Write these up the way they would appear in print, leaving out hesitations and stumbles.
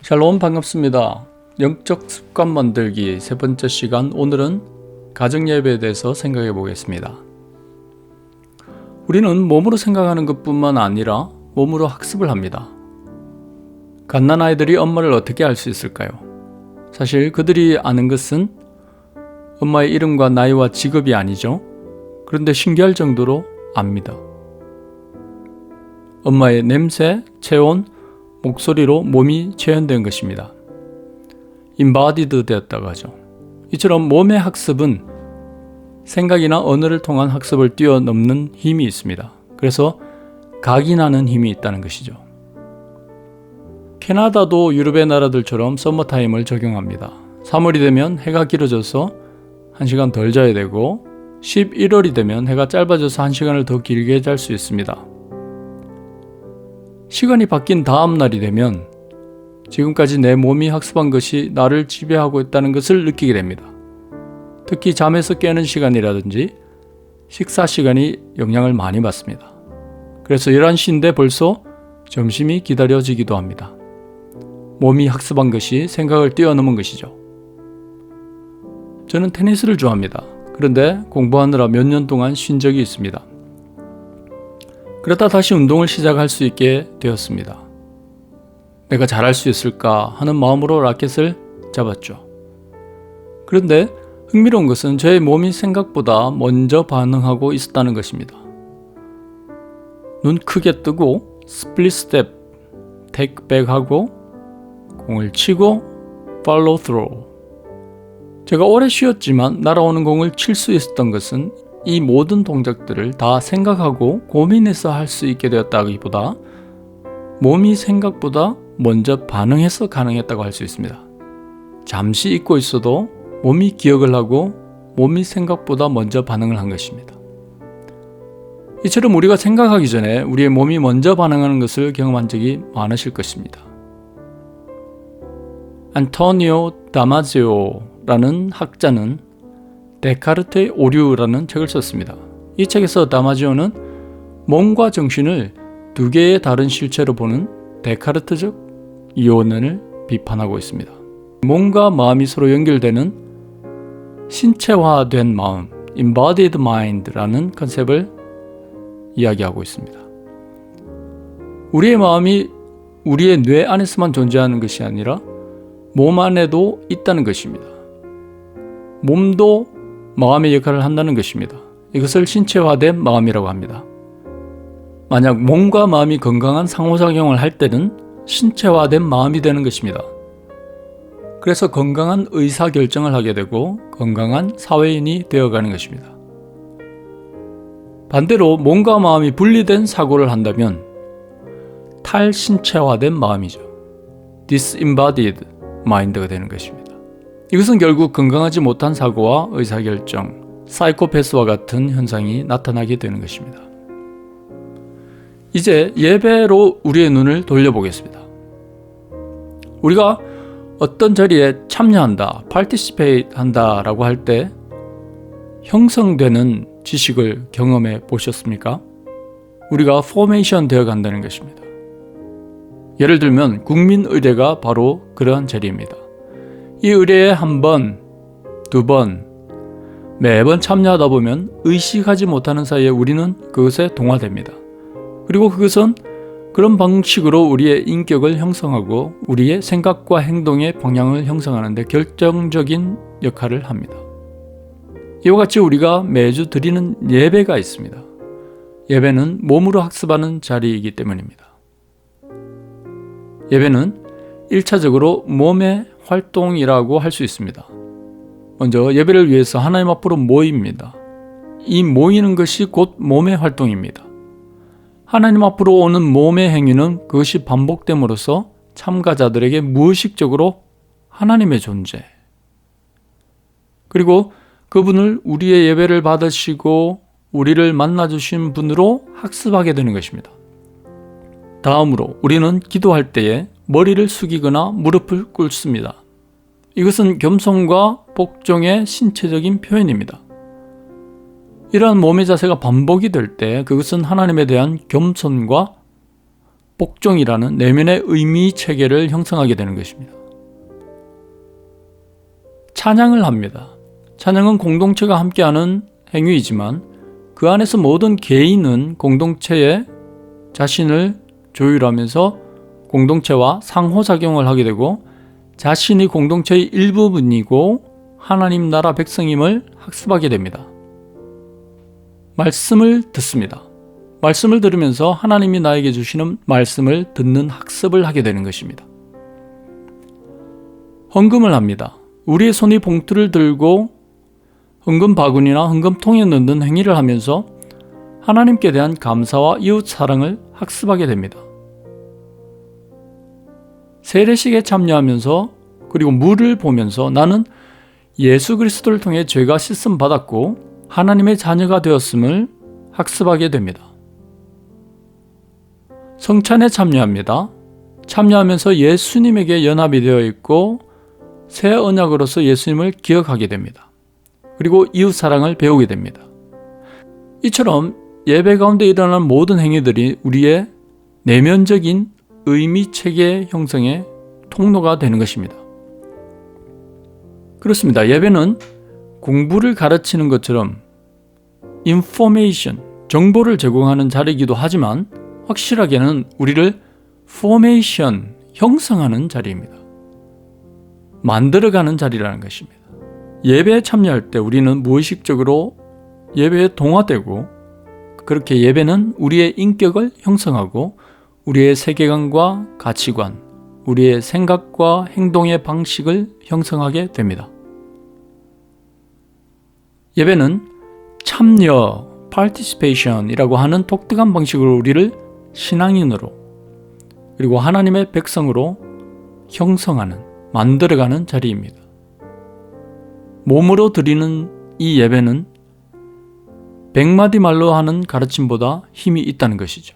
샬롬 반갑습니다. 영적 습관 만들기 세 번째 시간, 오늘은 가정예배에 대해서 생각해 보겠습니다. 우리는 몸으로 생각하는 것뿐만 아니라 몸으로 학습을 합니다. 갓난아이들이 엄마를 어떻게 알 수 있을까요? 사실 그들이 아는 것은 엄마의 이름과 나이와 직업이 아니죠. 그런데 신기할 정도로 압니다. 엄마의 냄새, 체온, 목소리로 몸이 체현된 것입니다. embodied 되었다고 하죠. 이처럼 몸의 학습은 생각이나 언어를 통한 학습을 뛰어넘는 힘이 있습니다. 그래서 각인하는 힘이 있다는 것이죠. 캐나다도 유럽의 나라들처럼 서머타임을 적용합니다. 3월이 되면 해가 길어져서 1시간 덜 자야 되고 11월이 되면 해가 짧아져서 1시간을 더 길게 잘 수 있습니다. 시간이 바뀐 다음 날이 되면 지금까지 내 몸이 학습한 것이 나를 지배하고 있다는 것을 느끼게 됩니다. 특히 잠에서 깨는 시간이라든지 식사 시간이 영향을 많이 받습니다. 그래서 11시인데 벌써 점심이 기다려지기도 합니다. 몸이 학습한 것이 생각을 뛰어넘은 것이죠. 저는 테니스를 좋아합니다. 그런데 공부하느라 몇 년 동안 쉰 적이 있습니다. 그러다 다시 운동을 시작할 수 있게 되었습니다. 내가 잘할 수 있을까 하는 마음으로 라켓을 잡았죠. 그런데 흥미로운 것은 저의 몸이 생각보다 먼저 반응하고 있었다는 것입니다. 눈 크게 뜨고 스플릿 스텝, 테이크 백하고 공을 치고 팔로우 스루. 제가 오래 쉬었지만 날아오는 공을 칠 수 있었던 것은 이 모든 동작들을 다 생각하고 고민해서 할 수 있게 되었다기보다 몸이 생각보다 먼저 반응해서 가능했다고 할 수 있습니다. 잠시 잊고 있어도 몸이 기억을 하고 몸이 생각보다 먼저 반응을 한 것입니다. 이처럼 우리가 생각하기 전에 우리의 몸이 먼저 반응하는 것을 경험한 적이 많으실 것입니다. 안토니오 다마지오라는 학자는 데카르트의 오류라는 책을 썼습니다. 이 책에서 다마지오는 몸과 정신을 두 개의 다른 실체로 보는 데카르트적 이원을 비판하고 있습니다. 몸과 마음이 서로 연결되는 신체화된 마음, embodied mind라는 컨셉을 이야기하고 있습니다. 우리의 마음이 우리의 뇌 안에서만 존재하는 것이 아니라 몸 안에도 있다는 것입니다. 몸도 마음의 역할을 한다는 것입니다. 이것을 신체화된 마음이라고 합니다. 만약 몸과 마음이 건강한 상호작용을 할 때는 신체화된 마음이 되는 것입니다. 그래서 건강한 의사결정을 하게 되고 건강한 사회인이 되어가는 것입니다. 반대로 몸과 마음이 분리된 사고를 한다면 탈신체화된 마음이죠. disembodied mind가 되는 것입니다. 이것은 결국 건강하지 못한 사고와 의사결정, 사이코패스와 같은 현상이 나타나게 되는 것입니다. 이제 예배로 우리의 눈을 돌려보겠습니다. 우리가 어떤 자리에 참여한다, participate 한다라고 할 때 형성되는 지식을 경험해 보셨습니까? 우리가 포메이션 되어 간다는 것입니다. 예를 들면 국민의례가 바로 그러한 자리입니다. 이 의례에 한 번, 두 번, 매번 참여하다 보면 의식하지 못하는 사이에 우리는 그것에 동화됩니다. 그리고 그것은 그런 방식으로 우리의 인격을 형성하고 우리의 생각과 행동의 방향을 형성하는 데 결정적인 역할을 합니다. 이와 같이 우리가 매주 드리는 예배가 있습니다. 예배는 몸으로 학습하는 자리이기 때문입니다. 예배는 1차적으로 몸의 활동이라고 할 수 있습니다. 먼저 예배를 위해서 하나님 앞으로 모입니다. 이 모이는 것이 곧 몸의 활동입니다. 하나님 앞으로 오는 몸의 행위는 그것이 반복됨으로써 참가자들에게 무의식적으로 하나님의 존재, 그리고 그분을 우리의 예배를 받으시고 우리를 만나주신 분으로 학습하게 되는 것입니다. 다음으로 우리는 기도할 때에 머리를 숙이거나 무릎을 꿇습니다. 이것은 겸손과 복종의 신체적인 표현입니다. 이러한 몸의 자세가 반복이 될 때 그것은 하나님에 대한 겸손과 복종이라는 내면의 의미 체계를 형성하게 되는 것입니다. 찬양을 합니다. 찬양은 공동체가 함께하는 행위이지만 그 안에서 모든 개인은 공동체에 자신을 조율하면서 공동체와 상호작용을 하게 되고 자신이 공동체의 일부분이고 하나님 나라 백성임을 학습하게 됩니다. 말씀을 듣습니다. 말씀을 들으면서 하나님이 나에게 주시는 말씀을 듣는 학습을 하게 되는 것입니다. 헌금을 합니다. 우리의 손이 봉투를 들고 헌금 바구니나 헌금통에 넣는 행위를 하면서 하나님께 대한 감사와 이웃 사랑을 학습하게 됩니다. 세례식에 참여하면서 그리고 물을 보면서 나는 예수 그리스도를 통해 죄가 씻음 받았고 하나님의 자녀가 되었음을 학습하게 됩니다. 성찬에 참여합니다. 참여하면서 예수님에게 연합이 되어 있고 새 언약으로서 예수님을 기억하게 됩니다. 그리고 이웃 사랑을 배우게 됩니다. 이처럼 예배 가운데 일어나는 모든 행위들이 우리의 내면적인 의미 체계 형성의 통로가 되는 것입니다. 그렇습니다. 예배는 공부를 가르치는 것처럼 인포메이션, 정보를 제공하는 자리이기도 하지만 확실하게는 우리를 포메이션, 형성하는 자리입니다. 만들어가는 자리라는 것입니다. 예배에 참여할 때 우리는 무의식적으로 예배에 동화되고 그렇게 예배는 우리의 인격을 형성하고 우리의 세계관과 가치관, 우리의 생각과 행동의 방식을 형성하게 됩니다. 예배는 참여, participation이라고 하는 독특한 방식으로 우리를 신앙인으로 그리고 하나님의 백성으로 형성하는, 만들어가는 자리입니다. 몸으로 드리는 이 예배는 100마디 말로 하는 가르침보다 힘이 있다는 것이죠.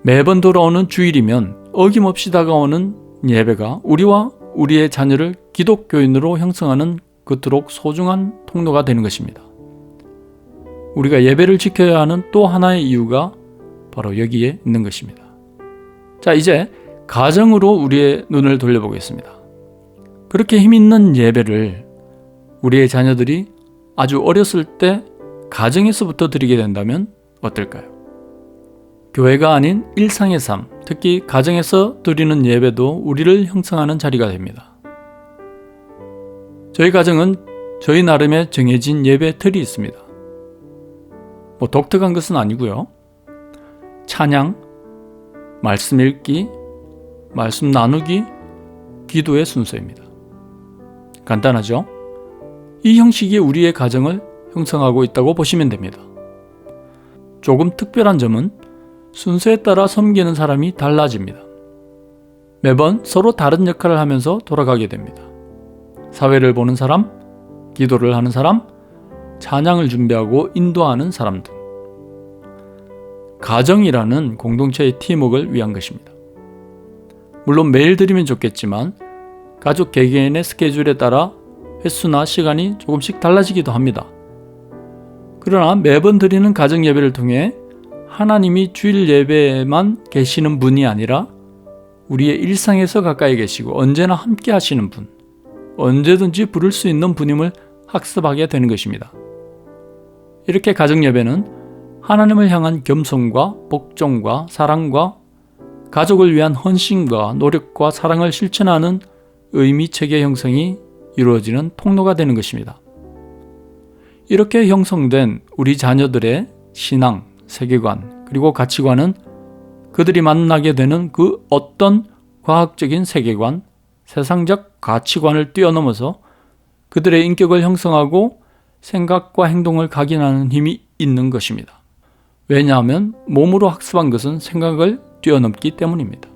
매번 돌아오는 주일이면 어김없이 다가오는 예배가 우리와 우리의 자녀를 기독교인으로 형성하는 그토록 소중한 통로가 되는 것입니다. 우리가 예배를 지켜야 하는 또 하나의 이유가 바로 여기에 있는 것입니다. 자, 이제 가정으로 우리의 눈을 돌려보겠습니다. 그렇게 힘있는 예배를 우리의 자녀들이 아주 어렸을 때 가정에서부터 드리게 된다면 어떨까요? 교회가 아닌 일상의 삶, 특히 가정에서 드리는 예배도 우리를 형성하는 자리가 됩니다. 저희 가정은 저희 나름의 정해진 예배 틀이 있습니다. 독특한 것은 아니고요. 찬양, 말씀 읽기, 말씀 나누기, 기도의 순서입니다. 간단하죠? 이 형식이 우리의 가정을 형성하고 있다고 보시면 됩니다. 조금 특별한 점은 순서에 따라 섬기는 사람이 달라집니다. 매번 서로 다른 역할을 하면서 돌아가게 됩니다. 사회를 보는 사람, 기도를 하는 사람, 찬양을 준비하고 인도하는 사람 등. 가정이라는 공동체의 팀워크를 위한 것입니다. 물론 매일 드리면 좋겠지만 가족 개개인의 스케줄에 따라 횟수나 시간이 조금씩 달라지기도 합니다. 그러나 매번 드리는 가정 예배를 통해 하나님이 주일 예배에만 계시는 분이 아니라 우리의 일상에서 가까이 계시고 언제나 함께 하시는 분, 언제든지 부를 수 있는 분임을 학습하게 되는 것입니다. 이렇게 가정 예배는 하나님을 향한 겸손과 복종과 사랑과 가족을 위한 헌신과 노력과 사랑을 실천하는 의미 체계 형성이 이루어지는 통로가 되는 것입니다. 이렇게 형성된 우리 자녀들의 신앙, 세계관, 그리고 가치관은 그들이 만나게 되는 그 어떤 과학적인 세계관, 세상적 가치관을 뛰어넘어서 그들의 인격을 형성하고 생각과 행동을 각인하는 힘이 있는 것입니다. 왜냐하면 몸으로 학습한 것은 생각을 뛰어넘기 때문입니다.